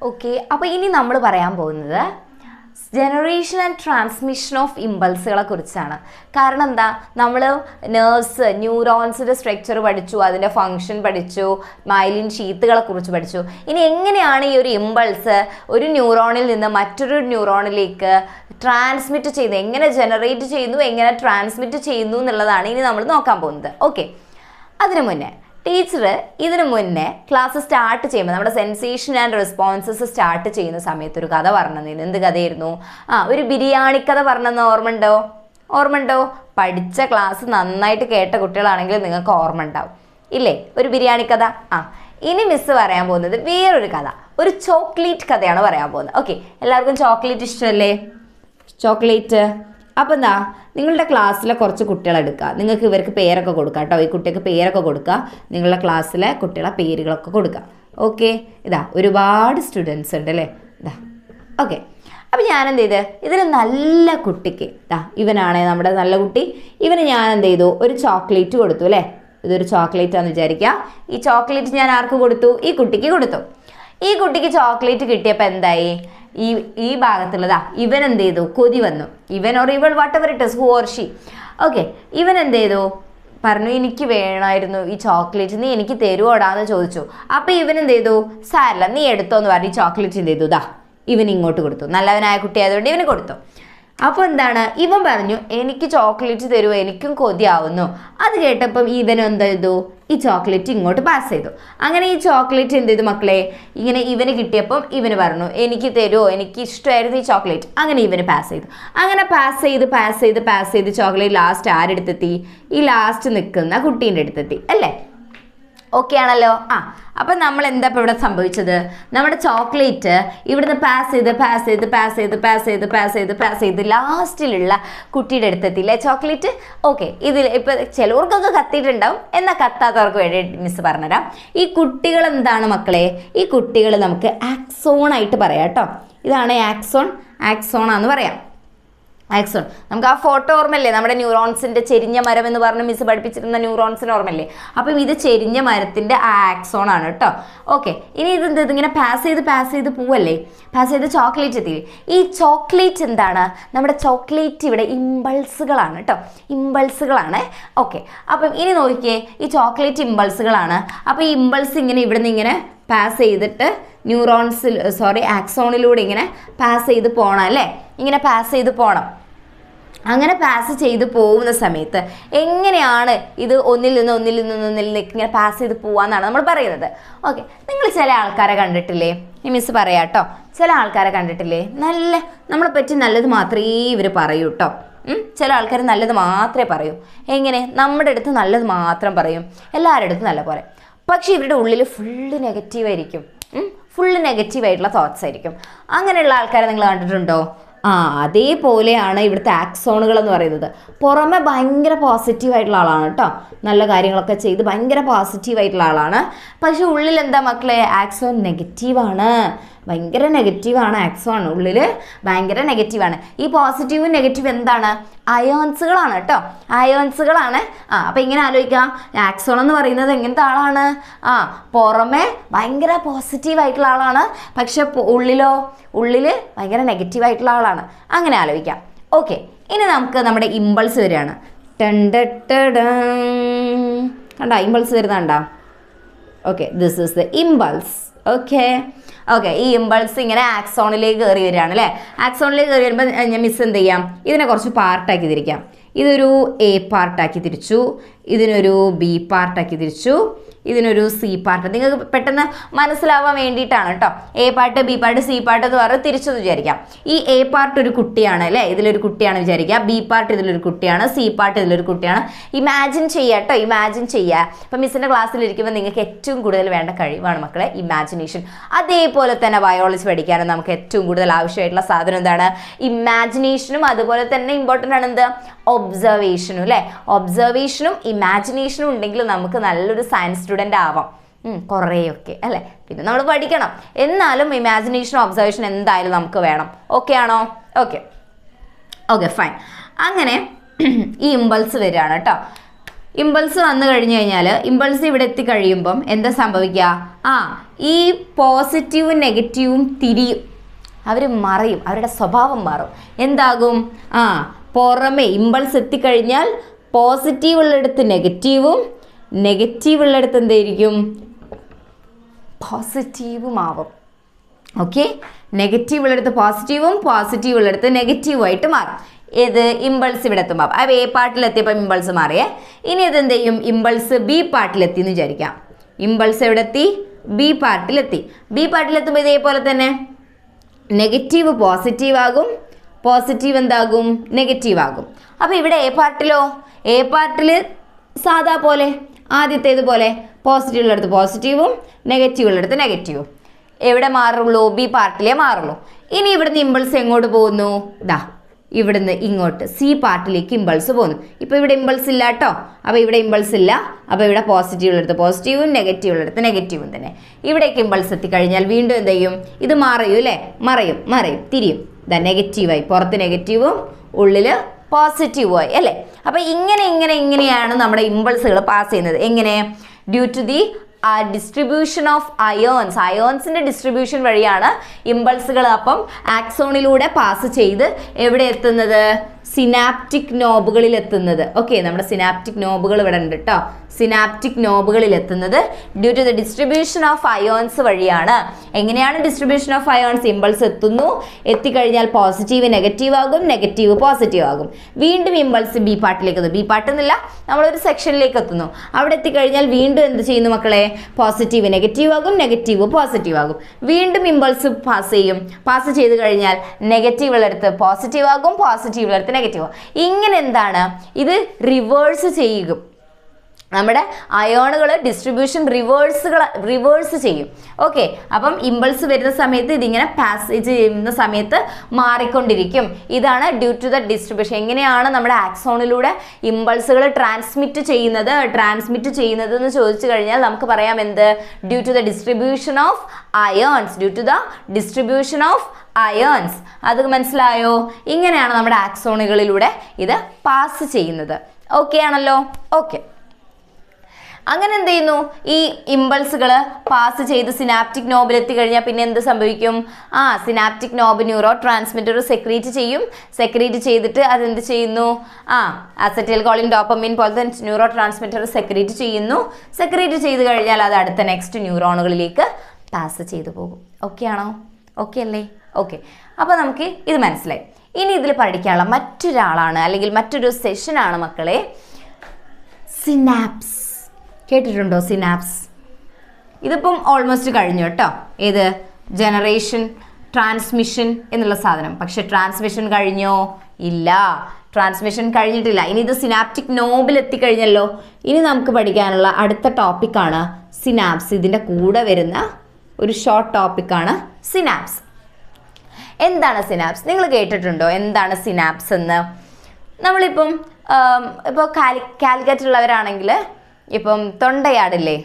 Okay, അപ്പോൾ ഇനി നമ്മൾ പറയാൻ പോകുന്നത് ജനറേഷൻ ആൻഡ് ട്രാൻസ്മിഷൻ ഓഫ് ഇമ്പൾസുകളെ കുറിച്ചാണ്. കാരണം എന്താ, നമ്മൾ നെർവ്സ്, ന്യൂറോൺസിൻ്റെ സ്ട്രക്ചർ പഠിച്ചു, അതിൻ്റെ ഫങ്ഷൻ പഠിച്ചു, മൈലിൻ ഷീത്തുകളെ കുറിച്ച് പഠിച്ചു. ഇനി എങ്ങനെയാണ് ഈ ഒരു ഇമ്പൾസ് ഒരു ന്യൂറോണിൽ നിന്ന് മറ്റൊരു ന്യൂറോണിലേക്ക് ട്രാൻസ്മിറ്റ് ചെയ്യുന്നത്, എങ്ങനെ ജനറേറ്റ് ചെയ്യുന്നു, എങ്ങനെ ട്രാൻസ്മിറ്റ് ചെയ്യുന്നു എന്നുള്ളതാണ് ഇനി നമ്മൾ നോക്കാൻ പോകുന്നത്. ഓക്കെ, അതിനു മുന്നേ ടീച്ചർ ഇതിനു മുന്നേ ക്ലാസ് സ്റ്റാർട്ട് ചെയ്യുമ്പോൾ നമ്മുടെ സെൻസേഷൻ ആൻഡ് റെസ്പോൺസസ് സ്റ്റാർട്ട് ചെയ്യുന്ന സമയത്ത് ഒരു കഥ പറഞ്ഞിരുന്നു. എന്ത് കഥയായിരുന്നു? ഒരു ബിരിയാണി കഥ പറഞ്ഞെന്ന് ഓർമ്മയുണ്ടോ? പഠിച്ച ക്ലാസ് നന്നായിട്ട് കേട്ട കുട്ടികളാണെങ്കിൽ നിങ്ങൾക്ക് ഓർമ്മ ഉണ്ടാവും ഇല്ലേ? ഒരു ബിരിയാണി കഥ. ഇനി മിസ് പറയാൻ പോകുന്നത് വേറൊരു കഥ, ഒരു ചോക്ലേറ്റ് കഥയാണ് പറയാൻ പോകുന്നത്. ഓക്കെ, എല്ലാവർക്കും ചോക്ലേറ്റ് ഇഷ്ടമല്ലേ? ചോക്ലേറ്റ്. അപ്പം എന്താ, നിങ്ങളുടെ ക്ലാസ്സിലെ കുറച്ച് കുട്ടികളെടുക്കുക, നിങ്ങൾക്ക് ഇവർക്ക് പേരൊക്കെ കൊടുക്കുക കേട്ടോ. ഈ കുട്ടിക്ക് പേരൊക്കെ കൊടുക്കുക, നിങ്ങളുടെ ക്ലാസ്സിലെ കുട്ടികളെ പേരുകളൊക്കെ കൊടുക്കുക. ഓക്കെ, ഇതാ ഒരുപാട് സ്റ്റുഡൻസ് ഉണ്ട് അല്ലേ? ഇതാ ഓക്കെ. അപ്പം ഞാൻ എന്ത് ചെയ്ത്, ഇതിൽ നല്ല കുട്ടിക്ക്, ഇവനാണ് നമ്മുടെ നല്ല കുട്ടി, ഇവന് ഞാൻ എന്ത് ചെയ്തു, ഒരു ചോക്ലേറ്റ് കൊടുത്തു അല്ലേ? ഇതൊരു ചോക്ലേറ്റാന്ന് വിചാരിക്കുക. ഈ ചോക്ലേറ്റ് ഞാൻ ആർക്ക് കൊടുത്തു? ഈ കുട്ടിക്ക് കൊടുത്തു. ഈ കുട്ടിക്ക് ചോക്ലേറ്റ് കിട്ടിയപ്പോൾ എന്തായി, ഈ ഭാഗത്തുള്ളതാ ഇവൻ എന്ത് ചെയ്തു, കൊതി വന്നു. ഇവൻ ഓർ ഇവൾ whatever it is, who or she. Okay, ഇവൻ എന്ത് ചെയ്തു, പറഞ്ഞു എനിക്ക് വേണമായിരുന്നു ഈ ചോക്ലേറ്റ്, നീ എനിക്ക് തരുവോടാന്ന് ചോദിച്ചു. അപ്പം ഇവൻ എന്ത് ചെയ്തു, സാരല്ല നീ എടുത്തോന്ന് പറഞ്ഞ് ഈ ചോക്ലേറ്റ് എന്ത് ചെയ്തു, ഇവൻ ഇങ്ങോട്ട് കൊടുത്തു. നല്ലവനായ കുട്ടി ആയതുകൊണ്ട് ഇവന് കൊടുത്തു. അപ്പോൾ എന്താണ്, ഇവൻ പറഞ്ഞു എനിക്ക് ചോക്ലേറ്റ് തരുമോ, എനിക്കും കൊതിയാവുന്നു. അത് കേട്ടപ്പം ഇവൻ എന്ത് ചെയ്തു, ഈ ചോക്ലേറ്റ് ഇങ്ങോട്ട് പാസ് ചെയ്തു. അങ്ങനെ ഈ ചോക്ലേറ്റ് എന്ത് ചെയ്തു മക്കളെ, ഇങ്ങനെ ഇവന് കിട്ടിയപ്പം ഇവന് പറഞ്ഞു എനിക്ക് തരുമോ, എനിക്ക് ഇഷ്ടമായിരുന്നു ഈ ചോക്ലേറ്റ്. അങ്ങനെ ഇവന് പാസ് ചെയ്തു. അങ്ങനെ പാസ് ചെയ്ത് ചോക്ലേറ്റ് ലാസ്റ്റ് ആരെടുത്തെത്തി, ഈ ലാസ്റ്റ് നിൽക്കുന്ന കുട്ടീൻ്റെ അടുത്തെത്തി അല്ലേ? ഓക്കെ ആണല്ലോ. അപ്പം നമ്മൾ എന്താ ഇപ്പോൾ ഇവിടെ സംഭവിച്ചത്, നമ്മുടെ ചോക്ലേറ്റ് ഇവിടുന്ന് പാസ് ചെയ്ത് ലാസ്റ്റിലുള്ള കുട്ടിയുടെ അടുത്തെത്തില്ലേ ചോക്ലേറ്റ്. ഓക്കെ, ഇതിൽ ഇപ്പം ചിലവർക്കൊക്കെ കത്തിയിട്ടുണ്ടാവും, എന്നാൽ കത്താത്തവർക്ക് വേണ്ടി മിസ് പറഞ്ഞുതരാം. ഈ കുട്ടികൾ എന്താണ് മക്കളെ, ഈ കുട്ടികൾ നമുക്ക് ആക്സോണായിട്ട് പറയാം കേട്ടോ. ഇതാണ് ആക്സോണാന്ന് പറയാം. ആക്സോൺ. നമുക്ക് ആ ഫോട്ടോ ഓർമ്മല്ലേ, നമ്മുടെ ന്യൂറോൺസിൻ്റെ ചെരിഞ്ഞ മരം എന്ന് പറഞ്ഞ് മിസ് പഠിപ്പിച്ചിരുന്ന ന്യൂറോൺസിന് ഓർമ്മല്ലേ? അപ്പം ഇത് ചെരിഞ്ഞ മരത്തിൻ്റെ ആ ആക്സോൺ ആണ് കേട്ടോ. ഓക്കെ, ഇനി ഇതിങ്ങനെ പാസ് ചെയ്ത് പോവല്ലേ, പാസ് ചെയ്ത് ചോക്ലേറ്റ് എത്തി. ഈ ചോക്ലേറ്റ് എന്താണ്, നമ്മുടെ ചോക്ലേറ്റ് ഇവിടെ ഇമ്പൾസുകളാണ് കേട്ടോ, ഇമ്പൾസുകളാണ്. ഓക്കെ, അപ്പം ഇനി നോക്കിയേ, ഈ ചോക്ലേറ്റ് ഇമ്പൾസുകളാണ്. അപ്പോൾ ഈ ഇമ്പൾസ് ഇങ്ങനെ ഇവിടുന്ന് ഇങ്ങനെ പാസ് ചെയ്തിട്ട് ആക്സോണിലൂടെ ഇങ്ങനെ പാസ് ചെയ്ത് പോകണം അല്ലേ? ഇങ്ങനെ പാസ് ചെയ്ത് പോകണം. അങ്ങനെ പാസ് ചെയ്ത് പോകുന്ന സമയത്ത് എങ്ങനെയാണ് ഇത് ഒന്നിൽ നിന്ന് ഇങ്ങനെ പാസ് ചെയ്ത് പോവാന്നാണ് നമ്മൾ പറയുന്നത്. ഓക്കെ, നിങ്ങൾ ചില ആൾക്കാരെ കണ്ടിട്ടില്ലേ? ഈ മിസ് പറയാം കേട്ടോ. ചില ആൾക്കാരെ കണ്ടിട്ടില്ലേ, നമ്മളെ പറ്റി നല്ലത് മാത്രമേ ഇവർ പറയൂ കേട്ടോ. ചില ആൾക്കാർ നല്ലത് മാത്രമേ പറയൂ. എങ്ങനെ? നമ്മുടെ അടുത്ത് നല്ലത് മാത്രം പറയും, എല്ലാവരുടെ അടുത്തും നല്ല പോലെ. പക്ഷേ ഇവരുടെ ഉള്ളിൽ ഫുള്ള് നെഗറ്റീവായിരിക്കും, ഫുള്ള് നെഗറ്റീവായിട്ടുള്ള തോട്ട്സ് ആയിരിക്കും. അങ്ങനെയുള്ള ആൾക്കാരെ നിങ്ങൾ കണ്ടിട്ടുണ്ടോ? അതേപോലെയാണ് ഇവിടുത്തെ ആക്സോണുകൾ എന്ന് പറയുന്നത്. പുറമെ ഭയങ്കര പോസിറ്റീവായിട്ടുള്ള ആളാണ് കേട്ടോ, നല്ല കാര്യങ്ങളൊക്കെ ചെയ്ത് ഭയങ്കര പോസിറ്റീവായിട്ടുള്ള ആളാണ്. പക്ഷെ ഉള്ളിൽ എന്താ മക്കളെ, ആക്സോൺ നെഗറ്റീവാണ്, ഭയങ്കര നെഗറ്റീവാണ്. ആക്സോൺ ഉള്ളിൽ ഭയങ്കര നെഗറ്റീവാണ്. ഈ പോസിറ്റീവും നെഗറ്റീവ് എന്താണ്, അയോൺസുകളാണ് കേട്ടോ, അയോൺസുകളാണ്. അപ്പം ഇങ്ങനെ ആലോചിക്കാം, ആക്സോൺ എന്ന് പറയുന്നത് എങ്ങനത്തെ ആളാണ്, പുറമെ ഭയങ്കര പോസിറ്റീവായിട്ടുള്ള ആളാണ്, പക്ഷെ ഉള്ളിൽ ഭയങ്കര നെഗറ്റീവായിട്ടുള്ള ആളാണ്. അങ്ങനെ ആലോചിക്കാം. ഓക്കെ, ഇനി നമുക്ക് നമ്മുടെ ഇമ്പൾസ് വരികയാണ്. കണ്ടോ ഇമ്പൾസ് വരുന്നുണ്ടോ? Okay, this is the impulse. Okay, ഈ ഇമ്പൾസ് ഇങ്ങനെ ആക്സോണിലേക്ക് കയറി വരികയാണ് അല്ലേ? ആക്സോണിലേക്ക് കയറി വരുമ്പോൾ ഞാൻ മിസ് എന്ത് ചെയ്യാം, ഇതിനെ കുറച്ച് പാർട്ടാക്കി തിരിക്കാം. ഇതൊരു എ പാർട്ടാക്കി തിരിച്ചു, ഇതിനൊരു ബി പാർട്ടാക്കി തിരിച്ചു, ഇതിനൊരു സി പാർട്ട്. നിങ്ങൾക്ക് പെട്ടെന്ന് മനസ്സിലാവാൻ വേണ്ടിയിട്ടാണ് കേട്ടോ. A part, B part, C part എന്ന് പറഞ്ഞ് തിരിച്ചെന്ന് വിചാരിക്കാം. ഈ എ പാർട്ട് ഒരു കുട്ടിയാണ് അല്ലേ, ഇതിലൊരു കുട്ടിയാണ് വിചാരിക്കുക. ബി പാർട്ട് ഇതിലൊരു കുട്ടിയാണ്, സി പാർട്ട് ഇതിലൊരു കുട്ടിയാണ്. ഇമാജിൻ ചെയ്യുക കേട്ടോ, ഇമാജിൻ ചെയ്യുക. അപ്പം മിസ്സിൻ്റെ ക്ലാസ്സിലിരിക്കുമ്പോൾ നിങ്ങൾക്ക് ഏറ്റവും കൂടുതൽ വേണ്ട കഴിവാണ് മക്കളെ ഇമാജിനേഷൻ. അതേപോലെ തന്നെ ബയോളജി പഠിക്കാനും നമുക്ക് ഏറ്റവും കൂടുതൽ ആവശ്യമായിട്ടുള്ള സാധനം എന്താണ്, ഇമാജിനേഷനും. അതുപോലെ തന്നെ ഇമ്പോർട്ടൻ്റ് ആണ് എന്ത്, ഒബ്സർവേഷനും അല്ലേ? ഒബ്സർവേഷനും ഇമാജിനേഷനും ഉണ്ടെങ്കിൽ നമുക്ക് നല്ലൊരു സയൻസ് സ്റ്റുഡൻ്റ് ആവാം, കുറേയൊക്കെ അല്ലേ? പിന്നെ നമ്മൾ പഠിക്കണം, എന്നാലും ഇമാജിനേഷനും ഒബ്സർവേഷൻ എന്തായാലും നമുക്ക് വേണം. ഓക്കെ ആണോ? Okay fine. അങ്ങനെ ഈ ഇമ്പൾസ് വരികയാണ് കേട്ടോ. ഇമ്പൾസ് വന്നു കഴിഞ്ഞു കഴിഞ്ഞാൽ ഇമ്പൾസ് ഇവിടെ എത്തിക്കഴിയുമ്പം എന്താ സംഭവിക്കുക? ഈ പോസിറ്റീവും നെഗറ്റീവും തിരിയും, അവർ മറയും, അവരുടെ സ്വഭാവം മാറും. എന്താകും? പുറമെ ഇമ്പൾസ് എത്തിക്കഴിഞ്ഞാൽ പോസിറ്റീവ് ഉള്ളിടത്ത് നെഗറ്റീവും, നെഗറ്റീവ് ഉള്ളിടത്ത് എന്തായിരിക്കും? പോസിറ്റീവും ആവും. ഓക്കെ, നെഗറ്റീവ് ഉള്ളിടത്ത് പോസിറ്റീവും, പോസിറ്റീവ് ഉള്ളിടത്ത് നെഗറ്റീവായിട്ട് മാറും. ഏത്? ഇമ്പൾസ് ഇവിടെ എത്തുമ്പോൾ. അപ്പോൾ എ പാർട്ടിലെത്തിയപ്പോൾ ഇമ്പൾസ് മാറിയേ. ഇനി ഇതെന്ത് ചെയ്യും? ഇമ്പൾസ് ബി പാർട്ടിലെത്തി എന്ന് വിചാരിക്കാം. ഇമ്പൾസ് എവിടെ എത്തി? ബി പാർട്ടിലെത്തി. ബി പാർട്ടിലെത്തുമ്പോൾ ഇതേപോലെ തന്നെ നെഗറ്റീവ് പോസിറ്റീവ് ആകും, പോസിറ്റീവ് എന്താകും? നെഗറ്റീവ് ആകും. അപ്പോൾ ഇവിടെ എ പാർട്ടിലോ? എ പാർട്ടിൽ സാധാ പോലെ ആദ്യത്തേതുപോലെ പോസിറ്റീവ് ഉള്ളിടത്ത് പോസിറ്റീവും, നെഗറ്റീവ് ഉള്ളിടത്ത് നെഗറ്റീവും. എവിടെ മാറുള്ളൂ? ബി പാർട്ടിലേ മാറുള്ളൂ. ഇനി ഇവിടുന്ന് ഇമ്പൾസ് എങ്ങോട്ട് പോകുന്നു? ഇവിടുന്ന് ഇങ്ങോട്ട് സി പാർട്ടിലേക്ക് ഇമ്പൾസ് പോകുന്നു. ഇപ്പോൾ ഇവിടെ ഇമ്പൾസ് ഇല്ല കേട്ടോ. അപ്പോൾ ഇവിടെ ഇമ്പൾസ് ഇല്ല. അപ്പോൾ ഇവിടെ പോസിറ്റീവ് ഉള്ളിടത്ത് പോസിറ്റീവും, നെഗറ്റീവ് ഉള്ളിടത്ത് നെഗറ്റീവും തന്നെ. ഇവിടേക്ക് ഇമ്പൾസ് എത്തിക്കഴിഞ്ഞാൽ വീണ്ടും എന്ത് ചെയ്യും? ഇത് മാറിയും അല്ലേ? മറയും, തിരിയും. നെഗറ്റീവായി, പുറത്ത് നെഗറ്റീവും ഉള്ളിൽ പോസിറ്റീവുമായി അല്ലേ? അപ്പോൾ ഇങ്ങനെയാണ് നമ്മുടെ ഇമ്പൾസുകൾ പാസ് ചെയ്യുന്നത്. എങ്ങനെ? Due to the distribution of ions. അയോൺസിൻ്റെ ഡിസ്ട്രിബ്യൂഷൻ വഴിയാണ് ഇമ്പൾസുകൾ അപ്പം ആക്സോണിലൂടെ പാസ് ചെയ്ത് എവിടെ എത്തുന്നത്? സിനാപ്റ്റിക് നോബുകളിൽ എത്തുന്നത്. ഓക്കെ, നമ്മുടെ സിനാപ്റ്റിക് നോബുകൾ ഇവിടെ ഉണ്ട് കേട്ടോ. സിനാപ്റ്റിക് നോബുകളിൽ എത്തുന്നത് due to the distribution of ions വഴിയാണ്. എങ്ങനെയാണ് ഡിസ്ട്രിബ്യൂഷൻ ഓഫ് അയോൺസ്? ഇമ്പൾസ് എത്തുന്നു, എത്തിക്കഴിഞ്ഞാൽ പോസിറ്റീവ് നെഗറ്റീവ് ആകും, നെഗറ്റീവ് പോസിറ്റീവ് ആകും. വീണ്ടും ഇമ്പൾസ് ബി പാർട്ടിലേക്ക് എത്തുന്നു. ബി പാർട്ട് എന്നില്ല, നമ്മളൊരു സെക്ഷനിലേക്ക് എത്തുന്നു. അവിടെ എത്തിക്കഴിഞ്ഞാൽ വീണ്ടും എന്ത് ചെയ്യുന്നു മക്കളെ? പോസിറ്റീവ് നെഗറ്റീവ് ആകും, നെഗറ്റീവ് പോസിറ്റീവ് ആകും. വീണ്ടും ഇമ്പൾസ് പാസ് ചെയ്യും. പാസ് ചെയ്ത് കഴിഞ്ഞാൽ നെഗറ്റീവ് ഉള്ളിടത്ത് പോസിറ്റീവ് ആകും, പോസിറ്റീവ് ഉള്ളിടത്ത് നെഗറ്റീവ്. ഇങ്ങനെ എന്താണ്? ഇത് റിവേഴ്സ് ചെയ്യുക. നമ്മുടെ അയോണുകൾ ഡിസ്ട്രിബ്യൂഷൻ റിവേഴ്സ് ചെയ്യും. ഓക്കെ, അപ്പം ഇമ്പൾസ് വരുന്ന സമയത്ത് ഇതിങ്ങനെ പാസേജ് ചെയ്യുന്ന സമയത്ത് മാറിക്കൊണ്ടിരിക്കും. ഇതാണ് ഡ്യൂ ടു ദ ഡിസ്ട്രിബ്യൂഷൻ. എങ്ങനെയാണ് നമ്മുടെ ആക്സോണിലൂടെ ഇമ്പൾസുകൾ ട്രാൻസ്മിറ്റ് ചെയ്യുന്നത് എന്ന് ചോദിച്ചു കഴിഞ്ഞാൽ നമുക്ക് പറയാം എന്ത്? Due to the distribution of ions. Due to the distribution of ions. അത് മനസ്സിലായോ? ഇങ്ങനെയാണ് നമ്മുടെ ആക്സോണുകളിലൂടെ ഇത് പാസ് ചെയ്യുന്നത്. ഓക്കെ ആണല്ലോ? ഓക്കെ, അങ്ങനെ എന്ത് ചെയ്യുന്നു? ഈ ഇമ്പൾസുകൾ പാസ് ചെയ്ത് സിനാപ്റ്റിക് നോബിൽ എത്തിക്കഴിഞ്ഞാൽ പിന്നെ എന്ത് സംഭവിക്കും? Synaptic knob neuro transmitter secrete ചെയ്യും. സെക്രീറ്റ് ചെയ്തിട്ട് അതെന്ത് ചെയ്യുന്നു? അസറ്റൈൽ കോളിൻ, ഡോപ്പമിൻ പോലത്തെ ന്യൂറോ ട്രാൻസ്മിറ്റർ സെക്രീറ്റ് ചെയ്യുന്നു. സെക്രീറ്റ് ചെയ്ത് കഴിഞ്ഞാൽ അത് അടുത്ത നെക്സ്റ്റ് ന്യൂറോണുകളിലേക്ക് പാസ് ചെയ്തു പോകും. ഓക്കെ ആണോ? ഓക്കെ അല്ലേ? ഓക്കെ, അപ്പോൾ നമുക്ക് ഇത് മനസ്സിലായി. ഇനി ഇതിൽ പഠിക്കാനുള്ള മറ്റൊരാളാണ് അല്ലെങ്കിൽ മറ്റൊരു സെഷനാണ് മക്കളെ സിനാപ്സ്. കേട്ടിട്ടുണ്ടോ സിനാപ്സ്? ഇതിപ്പം ഓൾമോസ്റ്റ് കഴിഞ്ഞു കേട്ടോ. ഏത്? ജനറേഷൻ, ട്രാൻസ്മിഷൻ എന്നുള്ള സാധനം. പക്ഷെ ട്രാൻസ്മിഷൻ കഴിഞ്ഞോ? ഇല്ല, ട്രാൻസ്മിഷൻ കഴിഞ്ഞിട്ടില്ല. ഇനി ഇത് സിനാപ്റ്റിക് നോബിൽ എത്തിക്കഴിഞ്ഞല്ലോ. ഇനി നമുക്ക് പഠിക്കാനുള്ള അടുത്ത ടോപ്പിക്കാണ് സിനാപ്സ്. ഇതിൻ്റെ കൂടെ വരുന്ന ഒരു ഷോർട്ട് ടോപ്പിക്കാണ് സിനാപ്സ്. എന്താണ് സിനാപ്സ്? നിങ്ങൾ കേട്ടിട്ടുണ്ടോ എന്താണ് സിനാപ്സ് എന്ന്? നമ്മളിപ്പം ഇപ്പോൾ കാലിക്കറ്റുള്ളവരാണെങ്കിൽ ഇപ്പം തൊണ്ടയാടില്ലേ,